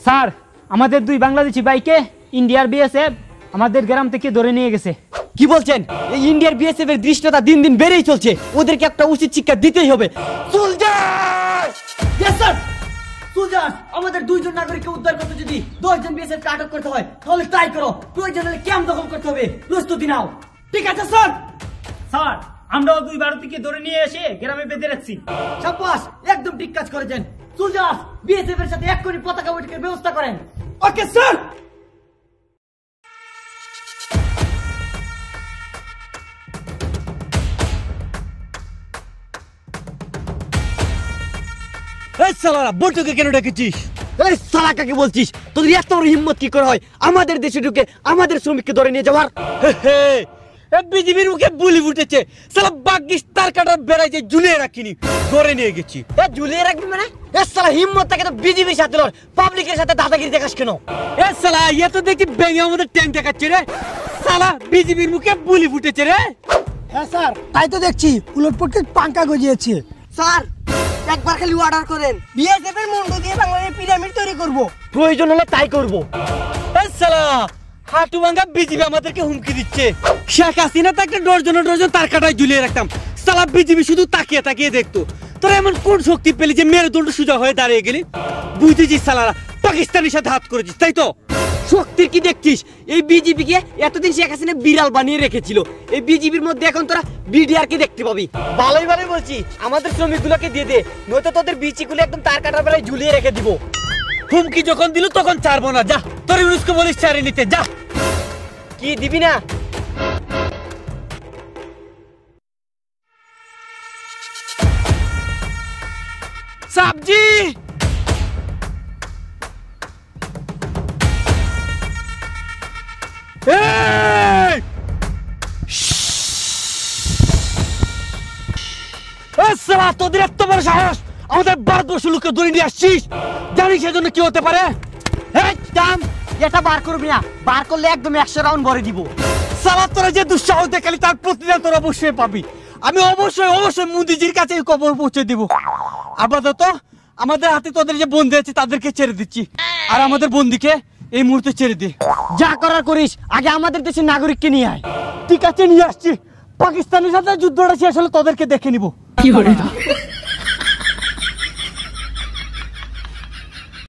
Sir আমাদের দুই বাংলাদেশি ভাইকে ইন্ডিয়ার বিএসএফ আমাদের গ্রাম থেকে ধরে নিয়ে গেছে। কি বলছেন? এই ইন্ডিয়ার বিএসএফ এর দৃষ্টতা দিন দিন বেড়েই চলছে, ওদেরকে একটা উচিত শিক্ষা দিতেই হবে। সোলজার! Yes sir. সোলজার, আমাদের দুইজন নাগরিককে উদ্ধার করতে যদি 10 জন বিএসএফ কে আটক করতে হয় তাহলে ট্রাই করো, প্রয়োজন হলে ক্যাম্প দখল করতে হবে, প্রস্তুতি নাও। ঠিক আছে স্যার। স্যার আমরাও দুই ভারতীয়কে ধরে নিয়ে এসে গ্রামে বেঁধে রাখছি। শাবাশ, একদম ঠিক কাজ করেছেন। সোলজার, বিএসএফ এর সাথে এক্ষুনি পতাকা বৈঠকের ব্যবস্থা করেন। Okay sir. এই সালারা বৈঠকে কেন ডেকেছিস? এই সালা কাকে বলছিস? তোদের এত বড় হিম্মত কি করে হয় আমাদের দেশে ঢুকে আমাদের শ্রমিককে ধরে নিয়ে যাওয়ার? বিজিবির মুখে বুলি ফুটেছে, সালা বাগিস তার কাটা বেড়াইছে, ঝুলিয়ে রাখিনি, ধরে নিয়ে গেছি। ঝুলিয়ে রাখবি মানে? এ সালা হিম্মত থাকে তো বিজিবির সাথে লড়, পাবলিকের সাথে দাদাগিরি দেখাস কেন? এ সালা ইয়ে তো দেখি ব্যাঙে আমাদের ট্যাঙ্ক দেখাচ্ছে রে। সালা বিজিবির মুখে বুলি ফুটেছে রে। হ্যাঁ স্যার, তাই তো দেখছি উলটপটকে পাঙ্কা গজিয়েছে। স্যার একবার খালি অর্ডার করেন, বিএসএফ এর মুন্ডু দিয়ে বাংলাদেশের পিরামিড তৈরি করব, প্রয়োজন হলে তাই করব। এই সালা হাঁটু ভাঙা বিজিবি আমাদেরকে হুমকি দিচ্ছে। শেখ হাসিনা তো একটা ডজন তার কাটায় ঝুলিয়ে রাখতাম, সালা বিজিবি শুধু তাকিয়ে তাকিয়ে দেখতো। তোরা এমন কোন শক্তি পেলি যে মেরুদণ্ড সোজা হয়ে দাঁড়িয়ে গেলি? বুঝেছিস সালারা পাকিস্তানের সাথে হাত করেছিস, তাই তো? শক্তির কি দেখছিস? এই বিজিবিকে এতদিন শেখ হাসিনা বিড়াল বানিয়ে রেখেছিল, এই বিজিবির মধ্যে এখন তোরা বিডিআর কে দেখতে পাবি। ভালোই ভালোই বলছি, আমাদের শ্রমিকগুলোকে দিয়ে দে, নয়তো তোদের বিচিগুলো একদম তার কাটার বেলায় ঝুলিয়ে রেখে দিব। হুমকি যখন দিল তখন ছাড়বো না, যা তোর ইউনুসকে বলিস ছাড়ে নিতে, যা। কি দিবি না? সবজি তোদের এত বড় সাহস, আমাদের ভারতবর্ষ লোককে ধরে নিয়ে আসছিস, জানিস সেজন্য কি হতে পারে? এটা বার করবি না, বার করলে একদম 100 রাউন্ড ভরে দিব। সালা তোরা যে দুঃসাহস দেখালি তার প্রতিদান তোরা অবশ্যই পাবি। আমি অবশ্যই মোদিজির কাছে খবর পৌঁছে দিব। আপাতত আমাদের হাতে তোদের যে বন্দী আছে তাদেরকে ছেড়ে দিচ্ছি, আর আমাদের বন্দীকে এই মুহূর্তে ছেড়ে দে। যা করার করিস, আগে আমাদের দেশের নাগরিককে নিয়ে আয়। ঠিক আছে, নিয়ে আসছি। পাকিস্তানের সাথে যুদ্ধটা শেষ হলে তোদেরকে দেখে নিব। কি